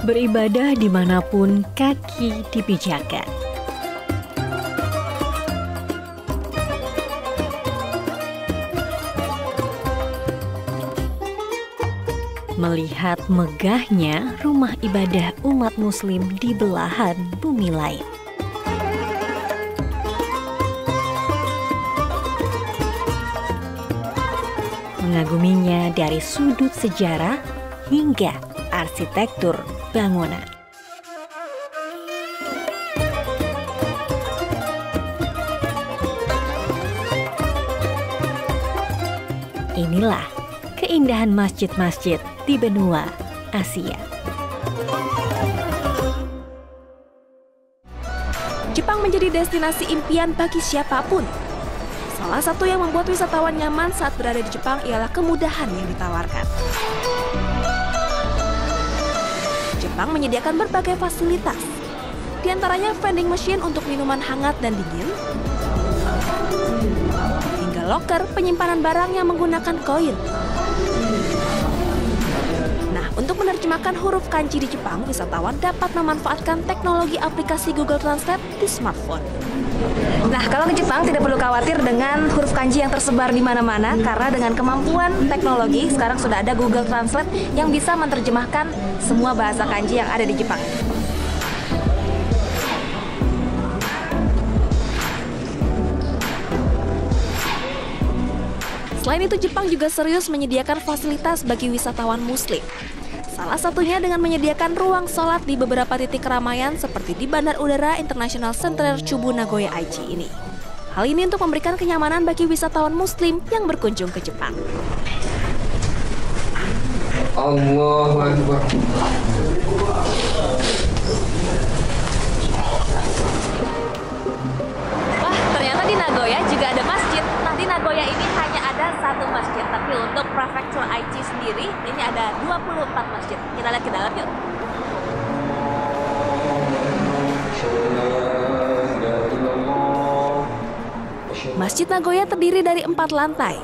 Beribadah dimanapun kaki dipijakan. Melihat megahnya rumah ibadah umat muslim di belahan bumi lain. Mengaguminya dari sudut sejarah hingga arsitektur bangunan. Inilah keindahan masjid-masjid di benua Asia. Jepang menjadi destinasi impian bagi siapapun. Salah satu yang membuat wisatawan nyaman saat berada di Jepang ialah kemudahan yang ditawarkan. Jepang menyediakan berbagai fasilitas, di antaranya vending machine untuk minuman hangat dan dingin, hingga loker penyimpanan barang yang menggunakan koin. Nah, untuk menerjemahkan huruf kanji di Jepang, wisatawan dapat memanfaatkan teknologi aplikasi Google Translate di smartphone. Nah, kalau ke Jepang tidak perlu khawatir dengan huruf kanji yang tersebar di mana-mana, karena dengan kemampuan teknologi sekarang sudah ada Google Translate yang bisa menerjemahkan semua bahasa kanji yang ada di Jepang. Selain itu, Jepang juga serius menyediakan fasilitas bagi wisatawan muslim. Salah satunya dengan menyediakan ruang sholat di beberapa titik keramaian seperti di Bandar Udara International Center Chubu Nagoya Aichi ini. Hal ini untuk memberikan kenyamanan bagi wisatawan muslim yang berkunjung ke Jepang. Allahu Akbar. Wah, ternyata di Nagoya juga ada masjid. Nah, di Nagoya ini hanya ada satu masjid, tapi untuk prefektur Aichi sendiri ini ada 24 masjid. Kita lihat ke dalam yuk. Masjid Nagoya terdiri dari 4 lantai.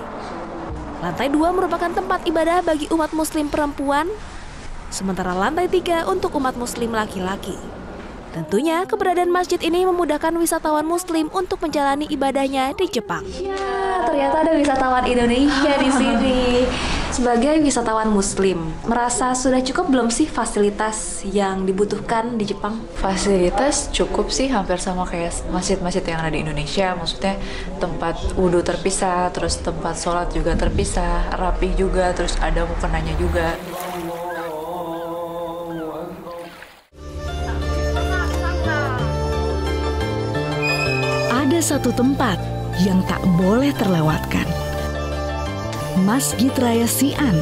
Lantai 2 merupakan tempat ibadah bagi umat muslim perempuan, sementara lantai 3 untuk umat muslim laki-laki. Tentunya keberadaan masjid ini memudahkan wisatawan muslim untuk menjalani ibadahnya di Jepang. Ya, ternyata ada wisatawan Indonesia di sini. Sebagai wisatawan muslim, merasa sudah cukup belum sih fasilitas yang dibutuhkan di Jepang? Fasilitas cukup sih, hampir sama kayak masjid-masjid yang ada di Indonesia. Maksudnya tempat wudhu terpisah, terus tempat sholat juga terpisah, rapih juga, terus ada mukenanya juga. Ada satu tempat yang tak boleh terlewatkan. Masjid Raya Xi'an.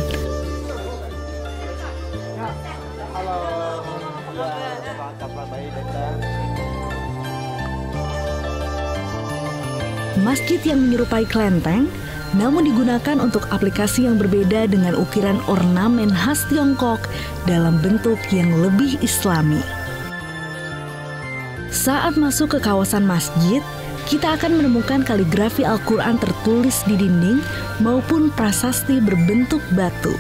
Masjid yang menyerupai kelenteng, namun digunakan untuk aplikasi yang berbeda dengan ukiran ornamen khas Tiongkok dalam bentuk yang lebih islami. Saat masuk ke kawasan masjid, kita akan menemukan kaligrafi Al-Quran tertulis di dinding maupun prasasti berbentuk batu.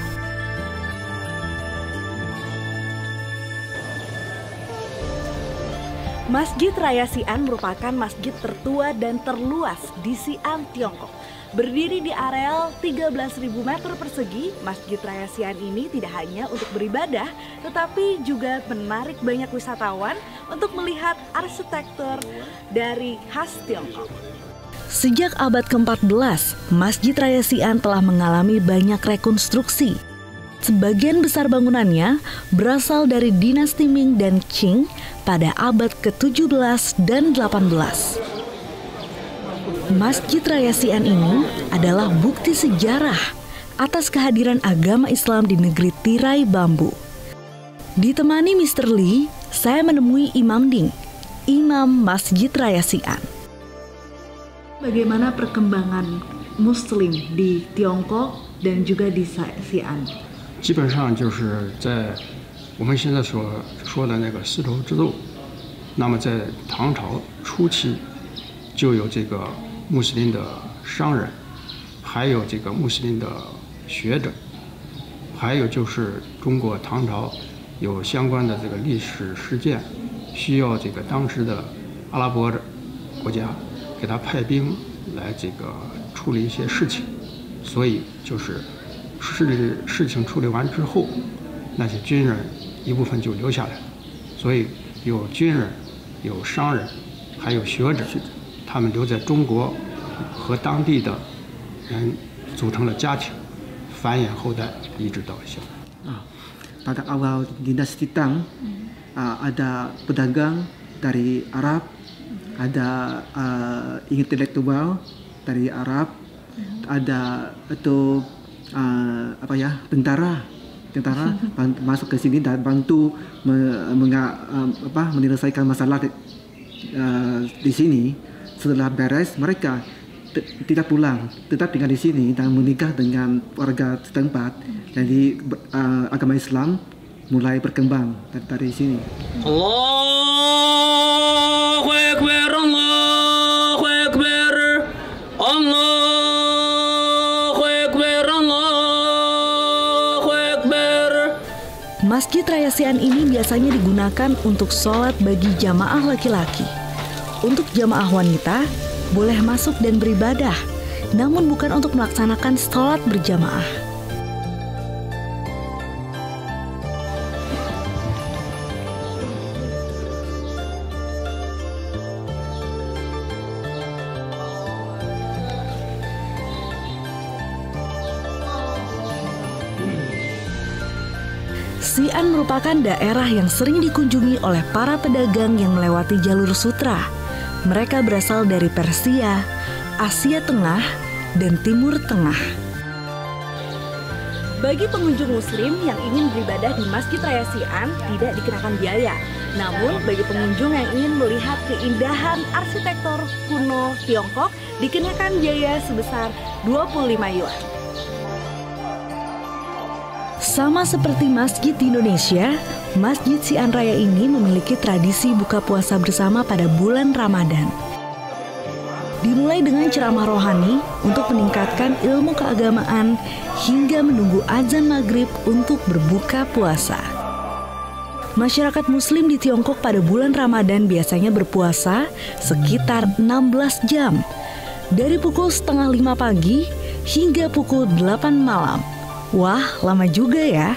Masjid Raya Xi'an merupakan masjid tertua dan terluas di Xi'an, Tiongkok. Berdiri di areal 13.000 meter persegi, Masjid Raya Xi'an ini tidak hanya untuk beribadah, tetapi juga menarik banyak wisatawan untuk melihat arsitektur dari khas Tiongkok. Sejak abad ke-14, Masjid Raya Xi'an telah mengalami banyak rekonstruksi. Sebagian besar bangunannya berasal dari dinasti Ming dan Qing pada abad ke-17 dan 18. Masjid Raya Xi'an ini adalah bukti sejarah atas kehadiran agama Islam di negeri tirai bambu. Ditemani Mr. Lee, saya menemui Imam Ding, Imam Masjid Raya Xi'an. Bagaimana perkembangan Muslim di Tiongkok dan juga di Xi'an? 基本上就是在我们现在所说的那个丝绸之路，那么在唐朝初期就有这个穆斯林的商人，还有这个穆斯林的学者，还有就是中国唐朝有相关的这个历史事件，需要这个当时的阿拉伯国家给他派兵来这个处理一些事情，所以就是事情处理完之后，那些军人一部分就留下来了，所以有军人、有商人，还有学者，他们留在中国和当地的人组成了家庭，繁衍后代，一直到现在。Pada awal dinasti Tang, ada pedagang dari Arab, ada intelektual dari Arab, ada itu tentara masuk ke sini dan bantu menyelesaikan masalah di sini. Setelah beres, mereka tidak pulang, tetap tinggal di sini dan menikah dengan warga setempat. Jadi agama Islam mulai berkembang dari sini. Allahu Akbar, Allahu Akbar, Allahu Akbar, Allahu Akbar. Masjid Raya Xi'an ini biasanya digunakan untuk sholat bagi jamaah laki-laki. Untuk jamaah wanita, boleh masuk dan beribadah, namun bukan untuk melaksanakan sholat berjamaah. Xi'an merupakan daerah yang sering dikunjungi oleh para pedagang yang melewati jalur sutra. Mereka berasal dari Persia, Asia Tengah, dan Timur Tengah. Bagi pengunjung muslim yang ingin beribadah di Masjid Raya Xi'an tidak dikenakan biaya. Namun bagi pengunjung yang ingin melihat keindahan arsitektur kuno Tiongkok dikenakan biaya sebesar 25 yuan. Sama seperti masjid di Indonesia, Masjid Xi'an Raya ini memiliki tradisi buka puasa bersama pada bulan Ramadan. Dimulai dengan ceramah rohani untuk meningkatkan ilmu keagamaan hingga menunggu azan maghrib untuk berbuka puasa. Masyarakat muslim di Tiongkok pada bulan Ramadan biasanya berpuasa sekitar 16 jam, dari pukul 4:30 pagi hingga pukul 8 malam. Wah, lama juga ya.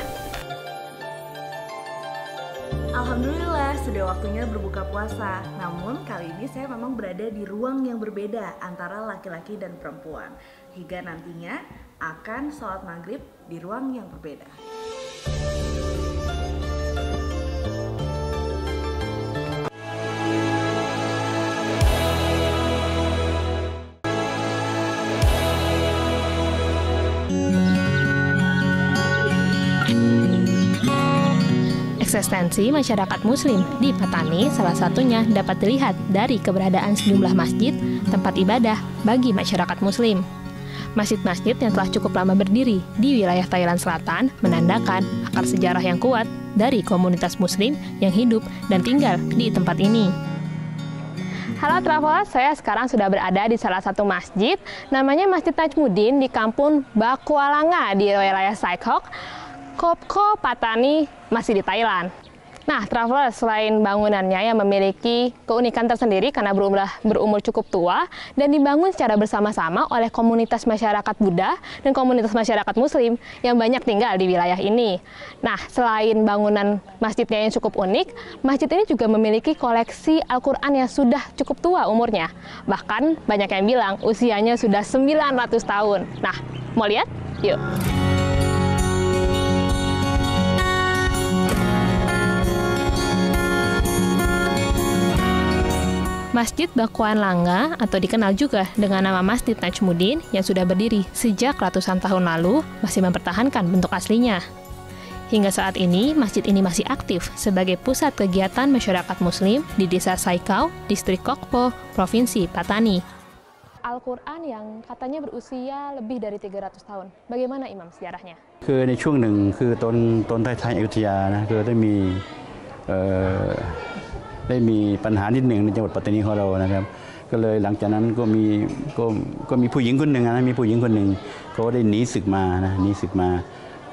Alhamdulillah, sudah waktunya berbuka puasa. Namun kali ini saya memang berada di ruang yang berbeda antara laki-laki dan perempuan. Hingga nantinya akan sholat maghrib di ruang yang berbeda. Eksistensi masyarakat muslim di Patani salah satunya dapat dilihat dari keberadaan sejumlah masjid, tempat ibadah bagi masyarakat muslim. Masjid-masjid yang telah cukup lama berdiri di wilayah Thailand Selatan menandakan akar sejarah yang kuat dari komunitas muslim yang hidup dan tinggal di tempat ini. Halo travelers, saya sekarang sudah berada di salah satu masjid, namanya Masjid Najmuddin di Kampung Bakualanga di wilayah Sai Kok, Kopko, Patani, masih di Thailand. Nah, travelers, selain bangunannya yang memiliki keunikan tersendiri karena berumur cukup tua dan dibangun secara bersama-sama oleh komunitas masyarakat Buddha dan komunitas masyarakat Muslim yang banyak tinggal di wilayah ini. Nah, selain bangunan masjidnya yang cukup unik, masjid ini juga memiliki koleksi Al-Quran yang sudah cukup tua umurnya. Bahkan banyak yang bilang usianya sudah 900 tahun. Nah, mau lihat? Yuk! Masjid Bakuan Langga atau dikenal juga dengan nama Masjid Najmuddin yang sudah berdiri sejak ratusan tahun lalu masih mempertahankan bentuk aslinya. Hingga saat ini, masjid ini masih aktif sebagai pusat kegiatan masyarakat muslim di Desa Sai Kau, Distrik Kokpo, Provinsi Patani. Al-Quran yang katanya berusia lebih dari 300 tahun. Bagaimana Imam sejarahnya? คือในช่วงหนึ่งคือตอนท้ายๆอยุธยานะคือได้มีปัญหานิดหนึ่งในจังหวัดปัตตานีของเรานะครับก็เลยหลังจากนั้นก็มีผู้หญิงคนหนึ่งนะมีผู้หญิงคนหนึ่งเขาได้หนีศึกมานะหนีศึกมา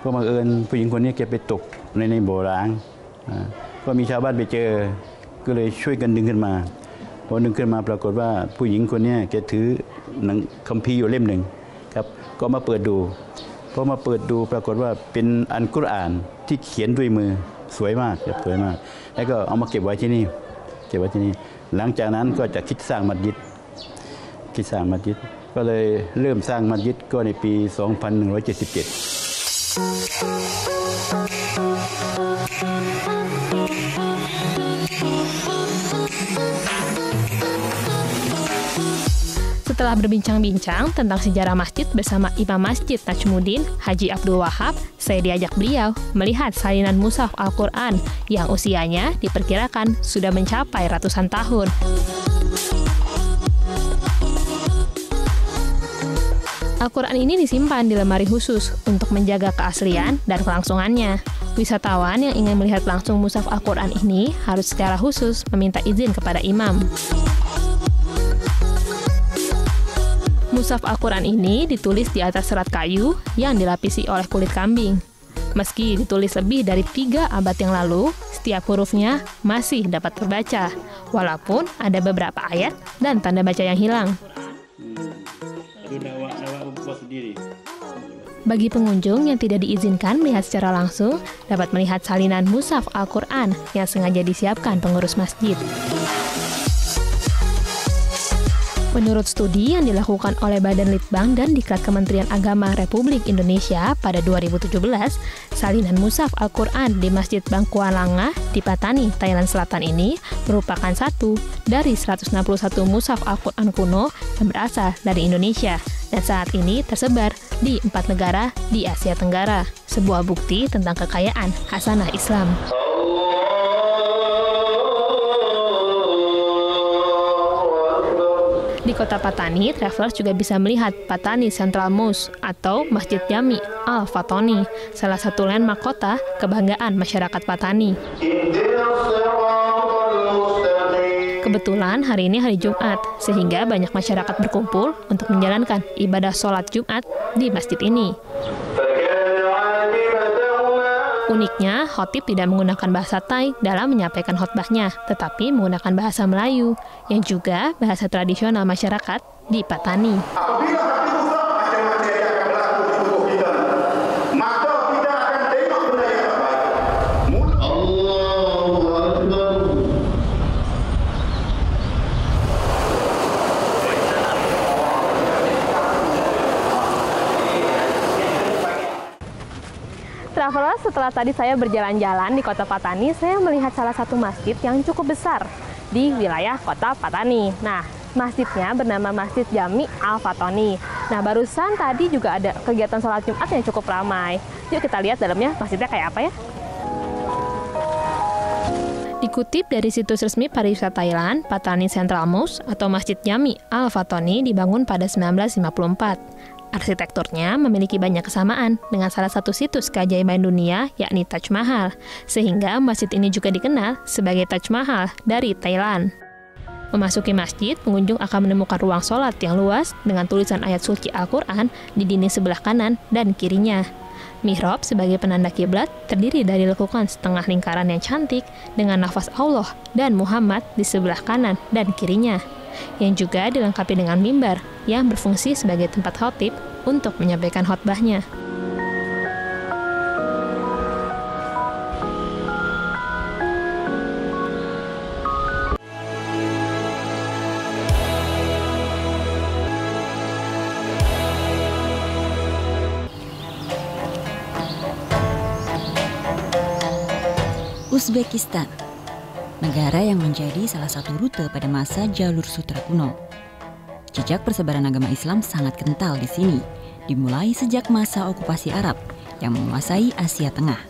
ก็บังเอิญผู้หญิงคนนี้แกไปตกในบ่อร้าง ก็มีชาวบ้านไปเจอก็เลยช่วยกันดึงขึ้นมาพอดึงขึ้นมาปรากฏว่าผู้หญิงคนนี้แกถือหนังคัมภีร์อยู่เล่มหนึ่งครับก็มาเปิดดูพอมาเปิดดูปรากฏว่าเป็นอัลกุรอานที่เขียนด้วยมือสวยมากครับสวยมากแล้วก็เอามาเก็บไว้ที่นี่หลังจากนั้นก็จะคิดสร้างมัสยิดก็เลยเริ่มสร้างมัสยิดก็ในปี Setelah berbincang-bincang tentang sejarah masjid bersama Imam Masjid Najmuddin, Haji Abdul Wahab, saya diajak beliau melihat salinan mushaf Al-Quran yang usianya diperkirakan sudah mencapai ratusan tahun. Al-Quran ini disimpan di lemari khusus untuk menjaga keaslian dan kelangsungannya. Wisatawan yang ingin melihat langsung mushaf Al-Quran ini harus secara khusus meminta izin kepada imam. Mushaf Al-Quran ini ditulis di atas serat kayu yang dilapisi oleh kulit kambing. Meski ditulis lebih dari 3 abad yang lalu, setiap hurufnya masih dapat terbaca, walaupun ada beberapa ayat dan tanda baca yang hilang. Bagi pengunjung yang tidak diizinkan melihat secara langsung, dapat melihat salinan mushaf Al-Quran yang sengaja disiapkan pengurus masjid. Menurut studi yang dilakukan oleh Badan Litbang dan Diklat Kementerian Agama Republik Indonesia pada 2017, salinan mushaf Al-Quran di Masjid Bangkuan Langa di Patani, Thailand Selatan ini merupakan satu dari 161 mushaf Al-Quran kuno yang berasal dari Indonesia dan saat ini tersebar di 4 negara di Asia Tenggara. Sebuah bukti tentang kekayaan khasanah Islam. Di kota Patani, travelers juga bisa melihat Patani Central Mosque atau Masjid Jami Al-Fatani, salah satu landmark kota kebanggaan masyarakat Patani. Kebetulan hari ini hari Jumat, sehingga banyak masyarakat berkumpul untuk menjalankan ibadah sholat Jumat di masjid ini. Uniknya, khotib tidak menggunakan bahasa Thai dalam menyampaikan khotbahnya, tetapi menggunakan bahasa Melayu, yang juga bahasa tradisional masyarakat di Patani. Travelers, setelah tadi saya berjalan-jalan di kota Patani, saya melihat salah satu masjid yang cukup besar di wilayah kota Patani. Nah, masjidnya bernama Masjid Jami Al-Fatani. Nah, barusan tadi juga ada kegiatan sholat Jumat yang cukup ramai. Yuk kita lihat dalamnya masjidnya kayak apa ya. Dikutip dari situs resmi pariwisata Thailand, Patani Central Mosque atau Masjid Jami Al-Fatani dibangun pada 1954. Arsitekturnya memiliki banyak kesamaan dengan salah satu situs keajaiban dunia, yakni Taj Mahal, sehingga masjid ini juga dikenal sebagai Taj Mahal dari Thailand. Memasuki masjid, pengunjung akan menemukan ruang sholat yang luas dengan tulisan ayat suci Al-Quran di dinding sebelah kanan dan kirinya. Mihrab sebagai penanda kiblat terdiri dari lekukan setengah lingkaran yang cantik dengan nafas Allah dan Muhammad di sebelah kanan dan kirinya, yang juga dilengkapi dengan mimbar yang berfungsi sebagai tempat khotib untuk menyampaikan khotbahnya. Uzbekistan, negara yang menjadi salah satu rute pada masa jalur sutra kuno. Jejak persebaran agama Islam sangat kental di sini, dimulai sejak masa okupasi Arab yang menguasai Asia Tengah.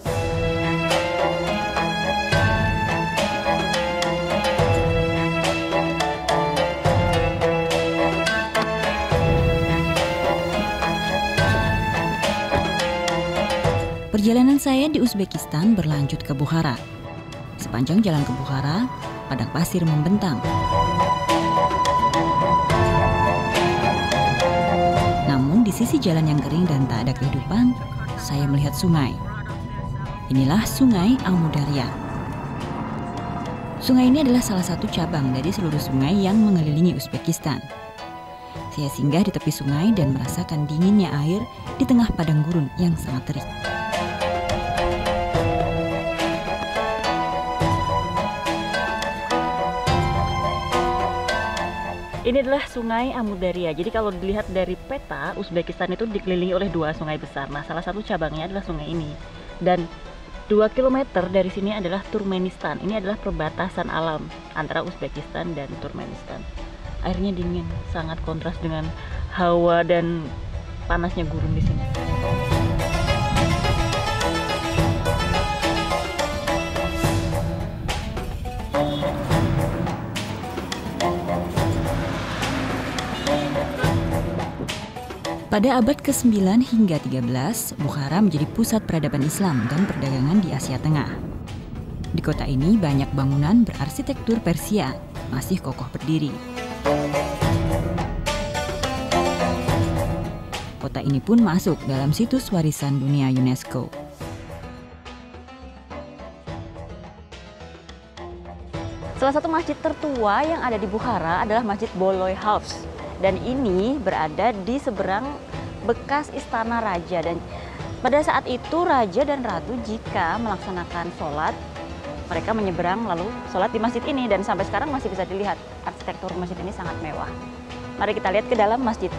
Perjalanan saya di Uzbekistan berlanjut ke Bukhara. Sepanjang jalan ke Bukhara, padang pasir membentang. Namun di sisi jalan yang kering dan tak ada kehidupan, saya melihat sungai. Inilah Sungai Amudarya, Sungai ini adalah salah satu cabang dari seluruh sungai yang mengelilingi Uzbekistan. Saya singgah di tepi sungai dan merasakan dinginnya air di tengah padang gurun yang sangat terik. Ini adalah Sungai Amudarya. Jadi kalau dilihat dari peta, Uzbekistan itu dikelilingi oleh 2 sungai besar. Nah, salah satu cabangnya adalah sungai ini. Dan 2 km dari sini adalah Turkmenistan. Ini adalah perbatasan alam antara Uzbekistan dan Turkmenistan. Airnya dingin, sangat kontras dengan hawa dan panasnya gurun di sini. Pada abad ke-9 hingga 13, Bukhara menjadi pusat peradaban Islam dan perdagangan di Asia Tengah. Di kota ini banyak bangunan berarsitektur Persia masih kokoh berdiri. Kota ini pun masuk dalam situs warisan dunia UNESCO. Salah satu masjid tertua yang ada di Bukhara adalah Masjid Boloy House. Dan ini berada di seberang bekas istana raja. Dan pada saat itu raja dan ratu jika melaksanakan sholat, mereka menyeberang lalu sholat di masjid ini. Dan sampai sekarang masih bisa dilihat arsitektur masjid ini sangat mewah. Mari kita lihat ke dalam masjid.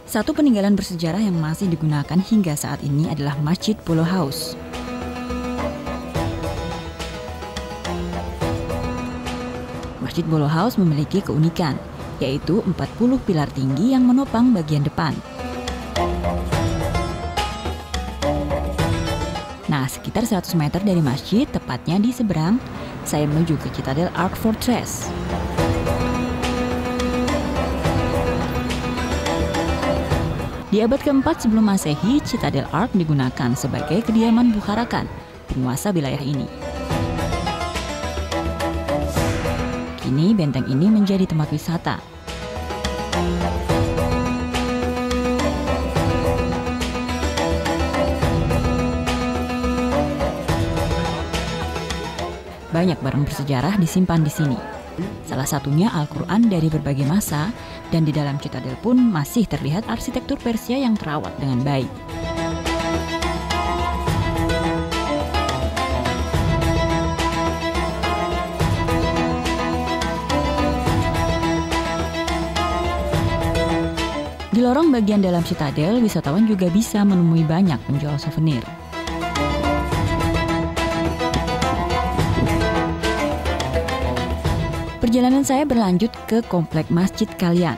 Satu peninggalan bersejarah yang masih digunakan hingga saat ini adalah Masjid Bolo House. Masjid Bolo House memiliki keunikan, yaitu 40 pilar tinggi yang menopang bagian depan. Nah, sekitar 100 meter dari masjid, tepatnya di seberang, saya menuju ke Citadel Ark Fortress. Di abad ke-4 sebelum Masehi, Citadel Ark digunakan sebagai kediaman Bukhara Khan, penguasa wilayah ini. Kini benteng ini menjadi tempat wisata. Banyak barang bersejarah disimpan di sini. Salah satunya Al-Quran dari berbagai masa, dan di dalam Citadel pun masih terlihat arsitektur Persia yang terawat dengan baik. Di lorong bagian dalam Citadel, wisatawan juga bisa menemui banyak penjual souvenir. Perjalanan saya berlanjut ke komplek Masjid Kalyan.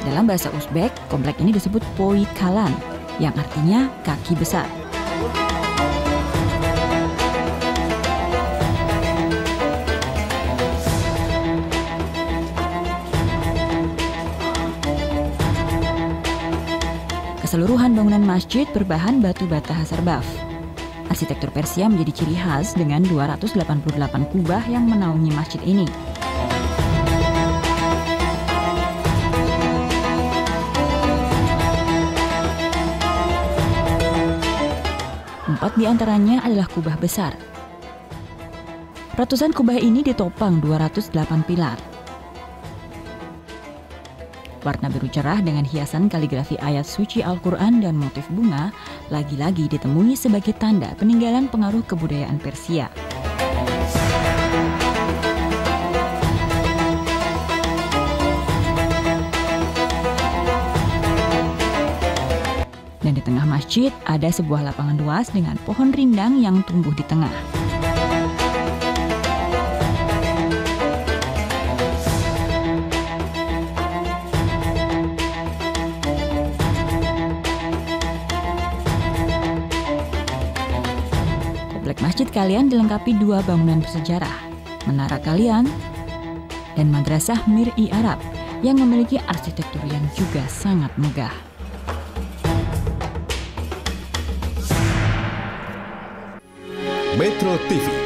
Dalam bahasa Uzbek, komplek ini disebut Poi Kalan, yang artinya kaki besar. Keseluruhan bangunan masjid berbahan batu bata Hasarbaf. Arsitektur Persia menjadi ciri khas dengan 288 kubah yang menaungi masjid ini. Empat di antaranya adalah kubah besar. Ratusan kubah ini ditopang 208 pilar. Warna biru cerah dengan hiasan kaligrafi ayat suci Al-Quran dan motif bunga lagi-lagi ditemui sebagai tanda peninggalan pengaruh kebudayaan Persia. Dan di tengah masjid ada sebuah lapangan luas dengan pohon rindang yang tumbuh di tengah. Komplek Masjid Kalyan dilengkapi 2 bangunan bersejarah, Menara Kalyan dan Madrasah Mir-i Arab yang memiliki arsitektur yang juga sangat megah. Metro TV.